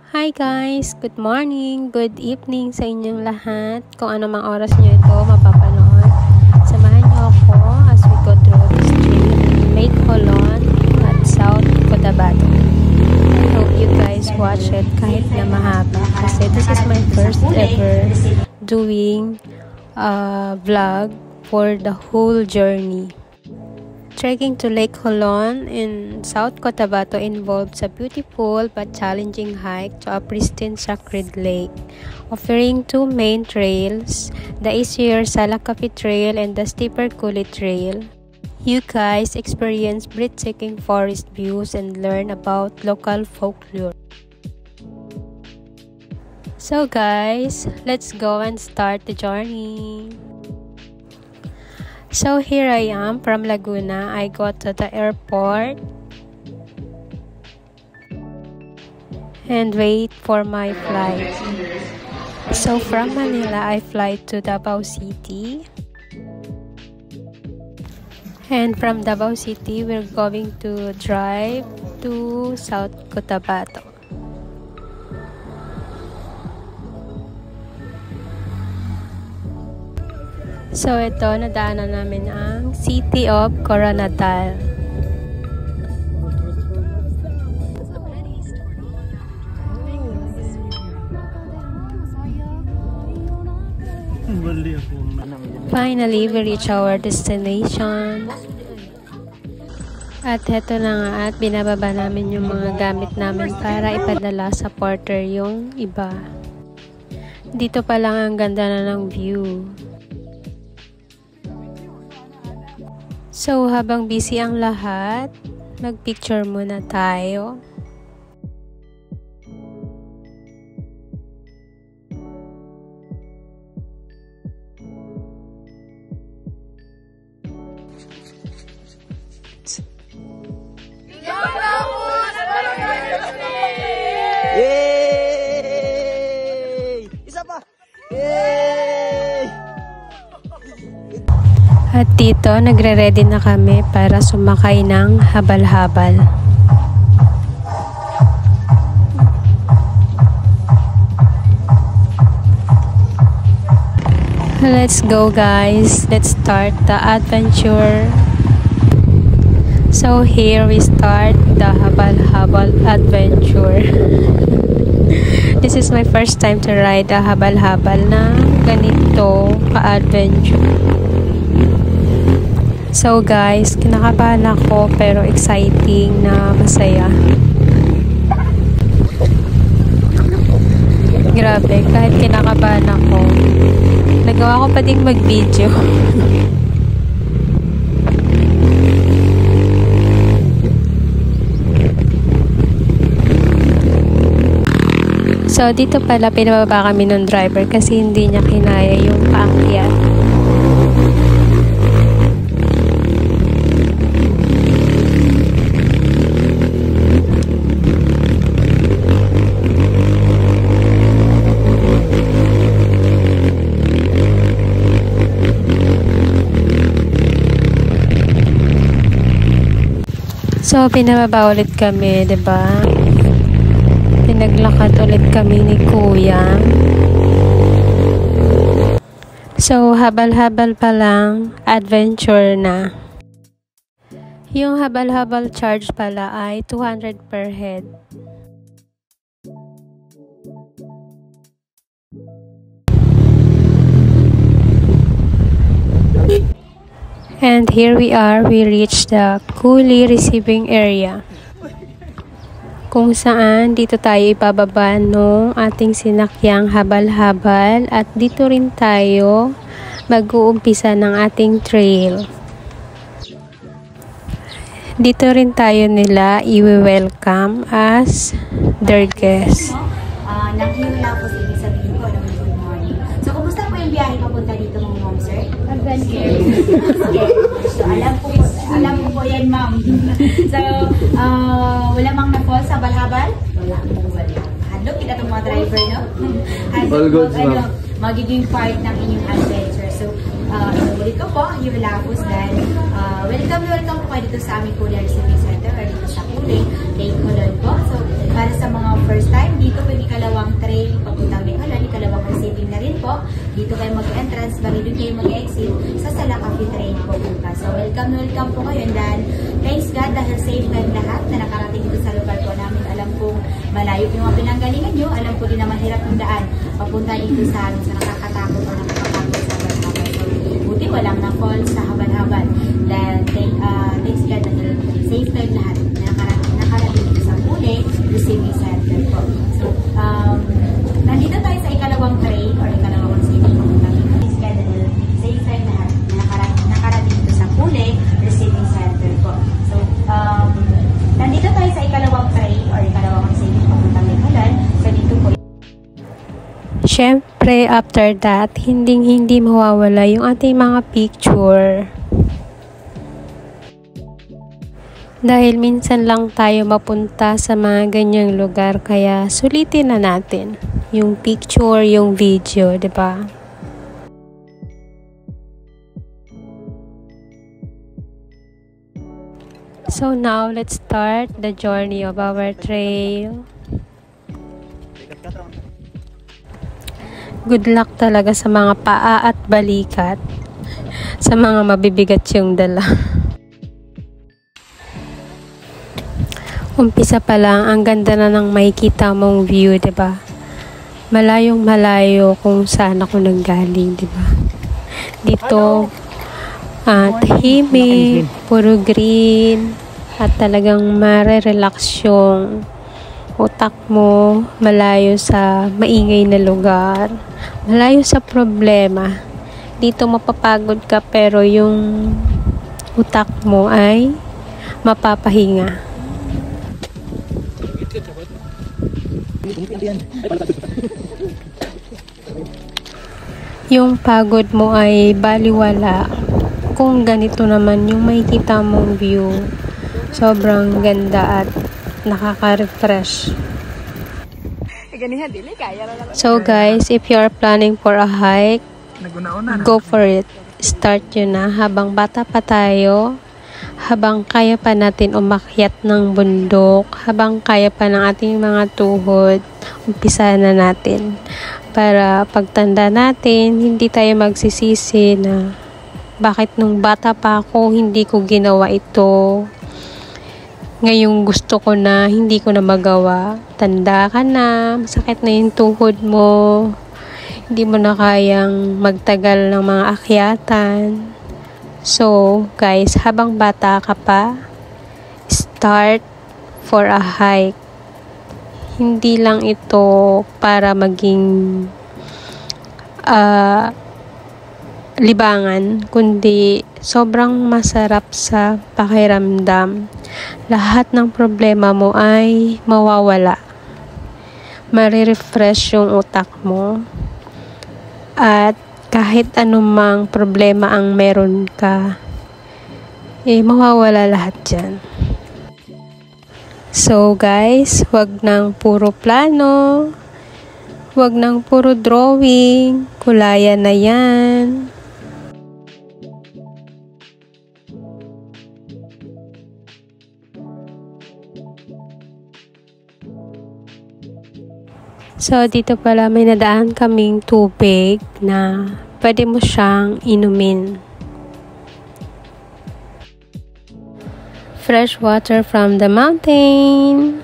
Hi guys! Good morning, good evening sa inyong lahat. Kung ano mang oras nyo ito mapapanood, samahan nyo ako as we go through this trail in Lake Holon at South Cotabato. I hope you guys watch it kahit na mahaba kasi this is my first ever doing a vlog for the whole journey. Trekking to Lake Holon in South Cotabato involves a beautiful but challenging hike to a pristine sacred lake, offering two main trails, the easier Salakapi Trail and the steeper Kuli Trail. You guys experience breathtaking forest views and learn about local folklore. So guys, let's go and start the journey. So here I am from Laguna. I got to the airport and wait for my flight. So from Manila, I fly to Davao City. And from Davao City, we're going to drive to South Cotabato. So ito, nadaanan namin ang City of Coronadal. Finally, we reach our destination. At heto na nga at binababa namin yung mga gamit namin para ipadala sa porter yung iba. Dito pa lang ang ganda na ng view. So, habang busy ang lahat, mag-picture muna tayo. Yay! Isa pa! Yay! At dito, nagre-ready na kami para sumakay ng habal-habal. Let's go guys! Let's start the adventure. So here we start the habal-habal adventure. This is my first time to ride a habal-habal na ganito ka-adventure. So guys, kinakabahan ako pero exciting na masaya. Grabe, kahit kinakabahan ako, nagawa ko pa ding mag-video. So dito pala pinababa kami ng driver kasi hindi niya kinaya yung paakyat. So, pinababa ulit kami, diba? Pinaglakad ulit kami ni Kuya. So, habal-habal pa lang, adventure na. Yung habal-habal charge pala ay 200 per head. And here we are, we reached the Kuli receiving area. Kung saan dito tayo ipababa ng ating sinakyang habal-habal at dito rin tayo mag-uumpisa ng ating trail. Dito rin tayo nila i-welcome as their guest. Naghihula po sa ibig sabihin ko ng good morning. So, kumusta po yung biyahe papunta dito mga ma'am, sir? Adventure. So, alam ko po yan, ma'am. So, wala mang na-fall sa habal-habal? Wala pong wala. Handog, kita itong mga driver, no? All good, ma'am. Magiging part ng inyong adventure. So, ulit ko po, yung Lapus dan welcome po kayo dito sa aming Kuli Receiving Center or dito sa Kuli, Lake Holon po. So, para sa mga first time dito ito po yung ikalawang trail papuntang Bicol, ikalawang receiving na rin po. Dito kayo mag-entrance, bali doon kayo mag-exit sa Sala Cafe train po bukas. So welcome po kayo, dan thanks God dahil safe na lahat na nakarating dito sa lugar po namin. Alam kong malayo yung mga pinanggalingan nyo, alam ko din naman hirap yung daan papunta dito sa amin, sa nakakatakot o nakakatakot sa habal-habal. So buti walang na-fall sa habal-habal. Then thanks God dahil safe na lahat na nakarating dito sa Pule Receiving Center po. So nandito tayo sa ikalawang train or ikalawang receiving papuntang Bicol. Thanks God dahil safe na lahat na nakarating dito sa Pule Receiving Center po. So nandito tayo sa ikalawang train or ikalawang receiving papuntang Bicol. So dito po. Siyempre, after that, hindi mawawala yung ating mga picture. Dahil minsan lang tayo mapunta sa mga ganyang lugar, kaya sulitin na natin yung picture, yung video, 'di ba? So now, let's start the journey of our trail. Good luck talaga sa mga paa at balikat, sa mga mabibigat yung dala. Umpisa pa lang, ang ganda na ng makikita mong view, 'di ba? Malayong malayo kung saan ako nanggaling, 'di ba? Dito tahimik, puro green, at talagang mare-relax yung utak mo, malayo sa maingay na lugar, malayo sa problema. Dito mapapagod ka pero yung utak mo ay mapapahinga. Yung pagod mo ay baliwala kung ganito naman yung makikita mong view. Sobrang ganda at nakaka-refresh. So guys, if you are planning for a hike, go for it. Start yun na habang bata pa tayo, habang kaya pa natin umakyat ng bundok, habang kaya pa ng ating mga tuhod, umpisa na natin. Para pagtanda natin, hindi tayo magsisisi na bakit nung bata pa ako, hindi ko ginawa ito. Ngayong gusto ko na, hindi ko na magawa. Tanda ka na, masakit na yung tuhod mo, hindi mo na kayang magtagal ng mga akyatan. So, guys, habang bata ka pa, start for a hike. Hindi lang ito para maging libangan, kundi sobrang masarap sa pakiramdam. Lahat ng problema mo ay mawawala. Marirefresh yung utak mo. At kahit anumang problema ang meron ka, mawawala lahat dyan. So guys, wag nang puro plano, wag nang puro drawing, kulayan na yan. So, dito pala may nadaan kaming tubig na pwede mo siyang inumin. Fresh water from the mountain.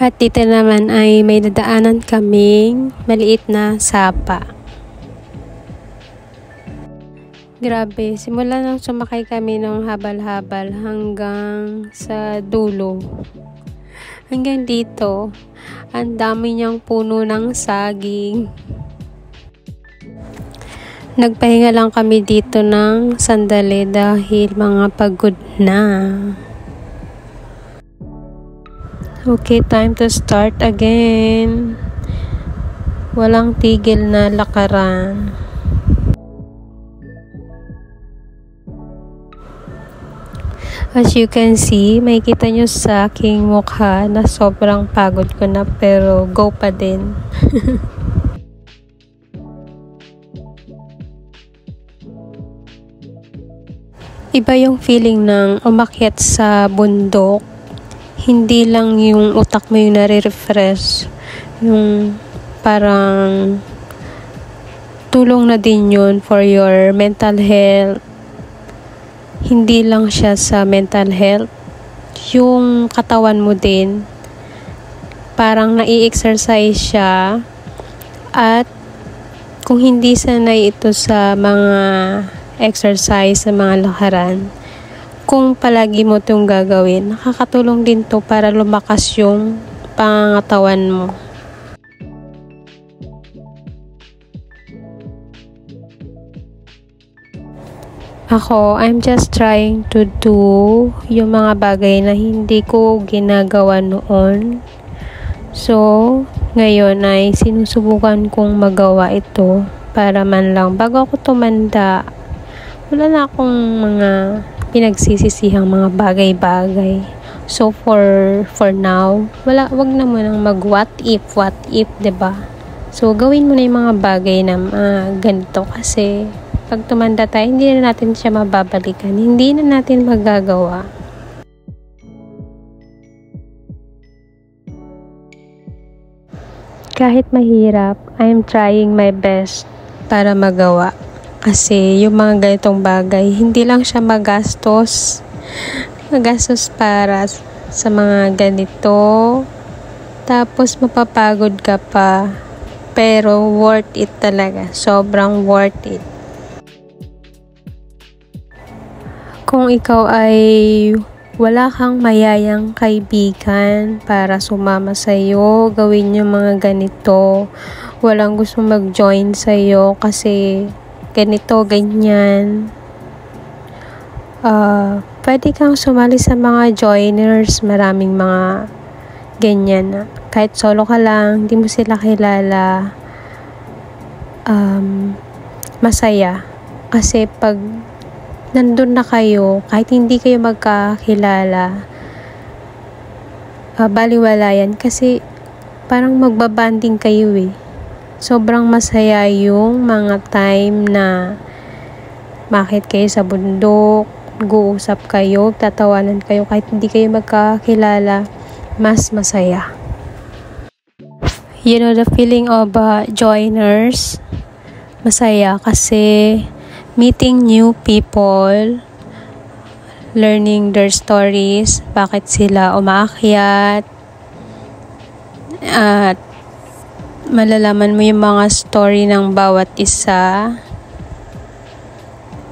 At dito naman ay may nadaanan kaming maliit na sapa. Grabe, simula nang sumakay kami ng habal-habal hanggang sa dulo. Hanggang dito, ang dami niyang puno ng saging. Nagpahinga lang kami dito ng sandali dahil mga pagod na. Okay, time to start again. Walang tigil na lakaran. As you can see, makikita nyo sa aking mukha na sobrang pagod ko na pero go pa din. Iba yung feeling ng umakyat sa bundok. Hindi lang yung utak mo yung nare-refresh. Yung parang tulong na din yun for your mental health. Hindi lang siya sa mental health. Yung katawan mo din, parang nai-exercise siya. At kung hindi sanay ito sa mga exercise, sa mga lakaran, kung palagi mo itong gagawin, nakakatulong din to para lumakas yung pangangatawan mo. Ako, I'm just trying to do yung mga bagay na hindi ko ginagawa noon. So, ngayon ay sinusubukan kong magawa ito para man lang bago ako tumanda, wala na akong mga pinagsisisihang mga bagay-bagay. So for now, wag na mo nang mag what if, 'di ba? So gawin mo na yung mga bagay na ganito kasi pag tumanda tayo, hindi na natin siya mababalikan. Hindi na natin magagawa. Kahit mahirap, I'm trying my best para magawa. Kasi yung mga ganitong bagay, hindi lang siya magastos. Magastos para sa mga ganito. Tapos mapapagod ka pa. Pero worth it talaga. Sobrang worth it. Kung ikaw ay wala kang mayayang kaibigan para sumama sa'yo, gawin yung mga ganito. Walang gusto mag-join sa'yo kasi ganito, ganyan. Pwede kang sumali sa mga joiners. Maraming mga ganyan na. Kahit solo ka lang, hindi mo sila kilala. Masaya. Kasi pag nandun na kayo, kahit hindi kayo magkakilala, baliwala yan. Kasi parang magbabanding kayo eh. Sobrang masaya yung mga time na makit kayo sa bundok, nag-uusap kayo, tatawanan kayo kahit hindi kayo magkakilala, mas masaya. You know the feeling of joiners? Masaya kasi meeting new people, learning their stories, bakit sila umaakyat, at malalaman mo yung mga story ng bawat isa.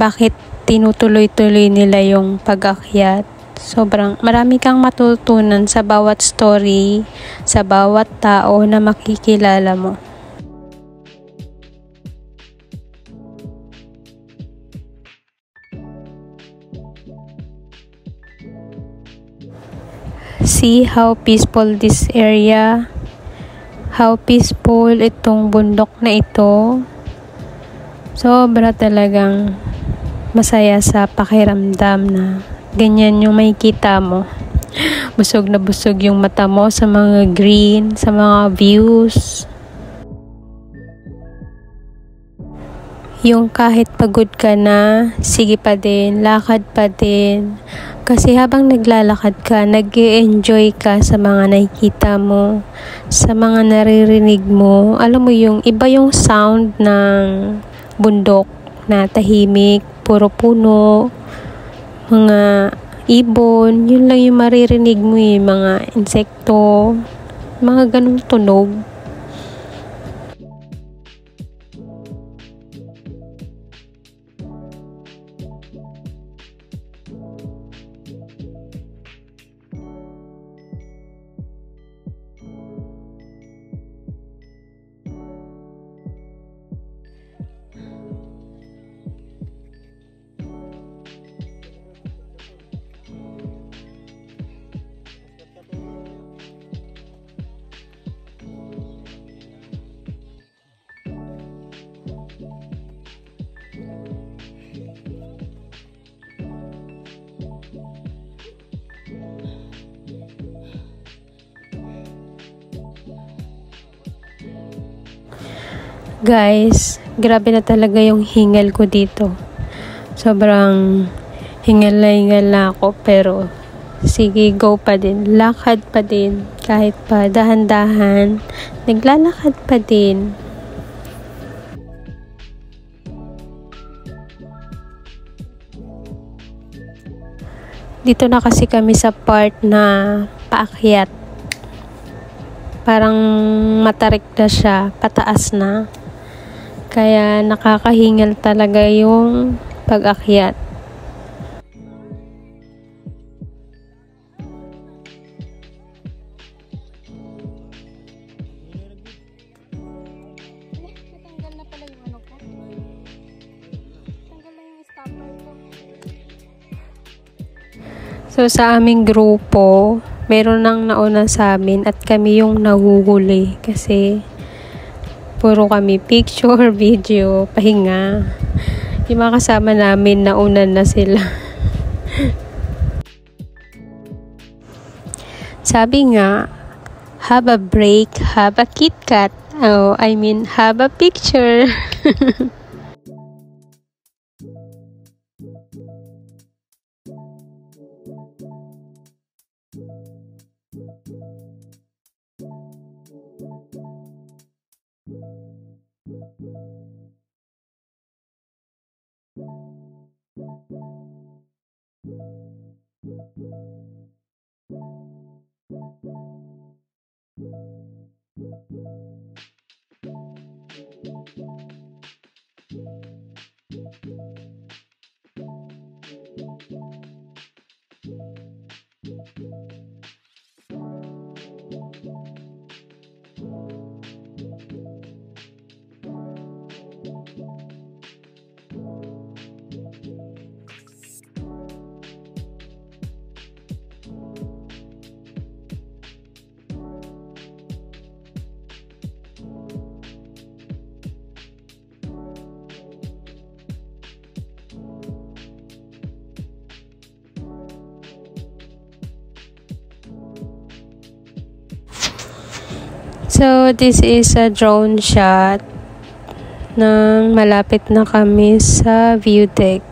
Bakit tinutuloy-tuloy nila yung pag-akyat. Sobrang marami kang matutunan sa bawat story, sa bawat tao na makikilala mo. See how peaceful this area. How peaceful itong bundok na ito. Sobra talagang masaya sa pakiramdam na ganyan yung makikita mo. Busog na busog yung mata mo sa mga green, sa mga views. Yung kahit pagod ka na, sige pa din, lakad pa din. Kasi habang naglalakad ka, nag-e-enjoy ka sa mga nakikita mo, sa mga naririnig mo. Alam mo yung iba yung sound ng bundok na tahimik, puro puno, mga ibon, yun lang yung maririnig mo eh, mga insekto, mga ganung tunog. Guys, grabe na talaga yung hingal ko dito. Sobrang Hingal na ako, pero sige, go pa din. Lakad pa din. Kahit pa dahan-dahan, naglalakad pa din. Dito na kasi kami sa part na paakyat. Parang matarik na siya, pataas na. Kaya nakakahingal talaga yung pag-akyat. Natanggal na pala yung ano ko. Natanggal na yung stopper ko. So, sa aming grupo, meron nang nauna sa amin at kami yung nahuhuli kasi puro kami picture, video, pahinga. Yung mga kasama namin, nauna na sila. Sabi nga, have a break, have a KitKat. Oh, I mean, have a picture. So, this is a drone shot nang malapit na kami sa view deck.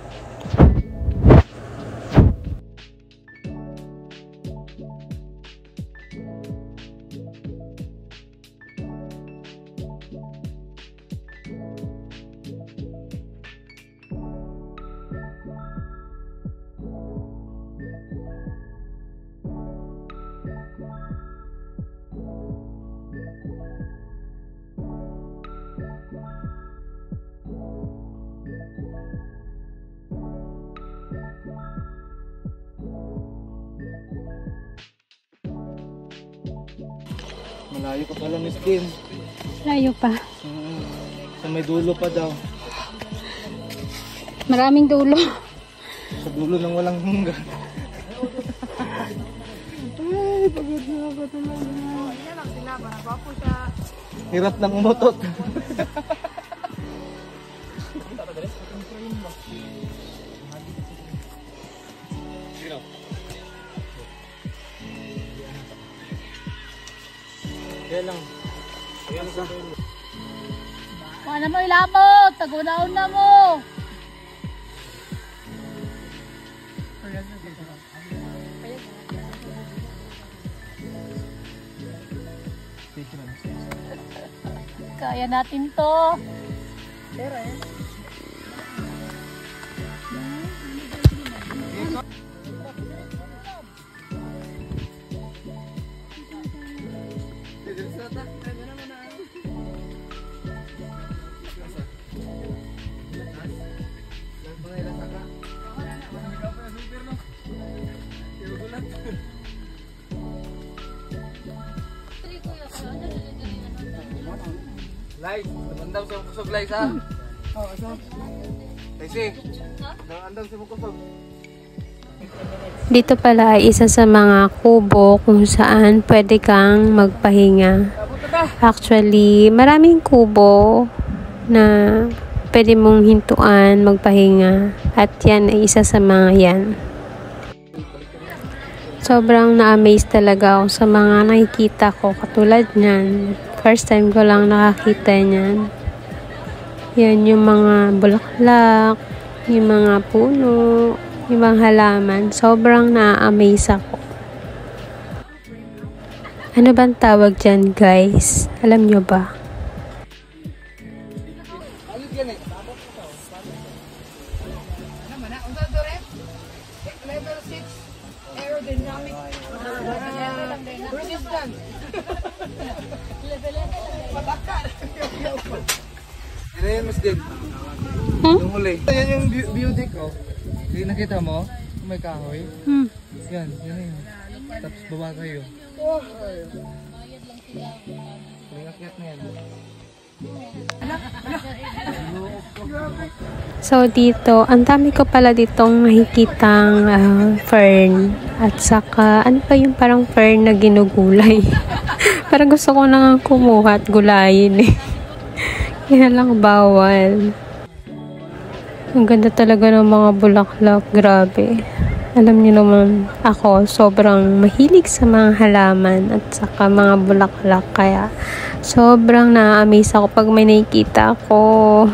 Malayo pa pala, Miss Kim. Layo pa. Sa may dulo pa daw. Maraming dulo. Sa dulo ng walang hanggan. Ay, pagod na ako talaga. Hirap ng umutot. Kaya lang. Paano mo ilamot? Tagunaon na mo! Kaya natin to. Light, andam sa kusog light ha. Oh, aso. Kasi, andam sa kusog. Dito pala ay isa sa mga kubo kung saan pwede kang magpahinga. Actually, maraming kubo na pwede mong hintuan, magpahinga. At yan ay isa sa mga yan. Sobrang na-amaze talaga ako sa mga nakikita ko katulad niyan. First time ko lang nakakita niyan. Yan yung mga bulaklak, yung mga puno, ibang halaman. Sobrang na-amaze ako. Ano bang tawag dyan, guys? Alam nyo ba? Level 6 aerodynamic resistance. Ano yan, Mas Dig? Yung huli. Yan yung view deck, oh. Hindi nakita mo? May kahoy. Yan yun. Tapos baba kayo. Akyat na yan. So dito, ang dami ko pala ditong nakikitang fern. At saka, ano pa yung parang fern na ginugulay? Parang gusto ko nang kumuha at gulayin eh. Kaya lang bawal. Ang ganda talaga ng mga bulaklak. Grabe. Alam niyo naman, ako sobrang mahilig sa mga halaman at saka mga bulaklak. Kaya sobrang na-amaze ako pag may nakikita ko.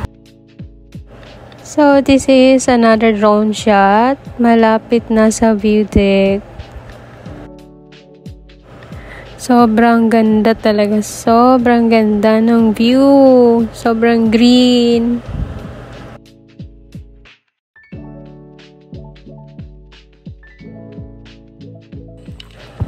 So, this is another drone shot. Malapit na sa view deck. Sobrang ganda talaga. Sobrang ganda ng view. Sobrang green.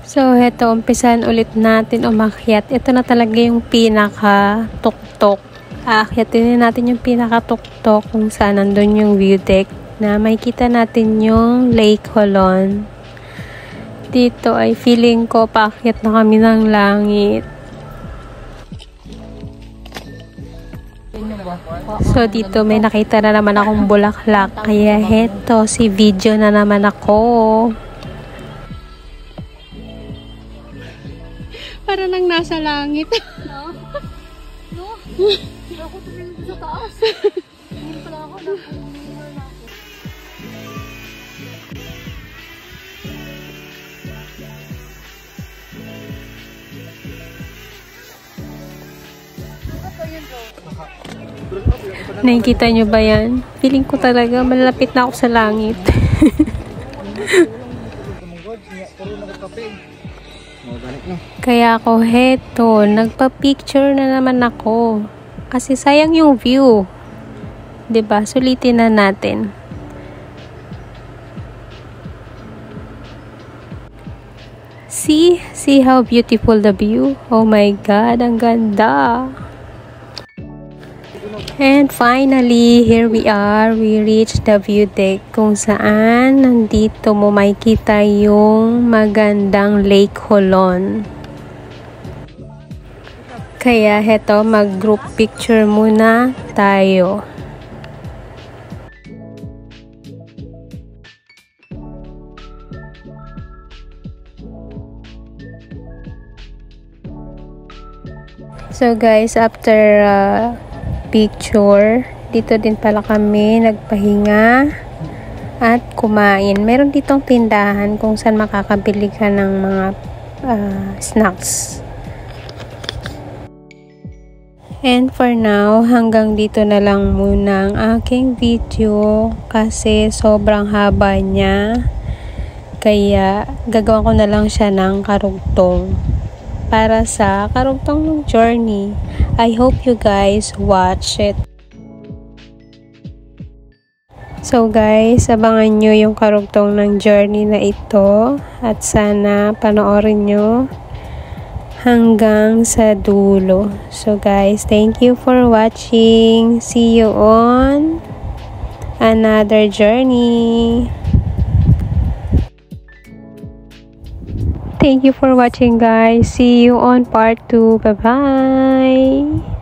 So, heto, umpisan ulit natin umakyat. Ito na talaga yung pinaka-tuktok. Aakyatin natin yung pinaka-tuktok kung saan nandun yung view deck na makikita natin yung Lake Holon. Dito ay feeling ko paakyat na kami ng langit. So, dito may nakita na naman akong bulaklak. Kaya heto, si video na naman ako. Para nang nasa langit. No? Ako tumingin sa taas. Tumingin pala ako na pumihingar na ako. Nakikita nyo ba yan? Feeling ko talaga malapit na ako sa langit. Kaya ako heto, nagpa-picture na naman ako. Kasi sayang yung view. 'Di ba? Sulitin na natin. See how beautiful the view. Oh my God, ang ganda. And finally, here we are. We reached the view deck kung saan nandito mo makikita yung magandang Lake Holon. Kaya heto, mag-group picture muna tayo. So guys, after picture, dito din pala kami nagpahinga at kumain. Meron ditong tindahan kung saan makakabili ka ng mga snacks. And for now, hanggang dito na lang muna ang aking video kasi sobrang haba niya. Kaya gagawin ko na lang siya ng karugtong para sa karugtong ng journey. I hope you guys watch it. So guys, abangan nyo yung karugtong ng journey na ito at sana panoorin nyo hanggang sa dulo. So guys, thank you for watching. See you on another journey. Thank you for watching guys. See you on part 2. Bye bye.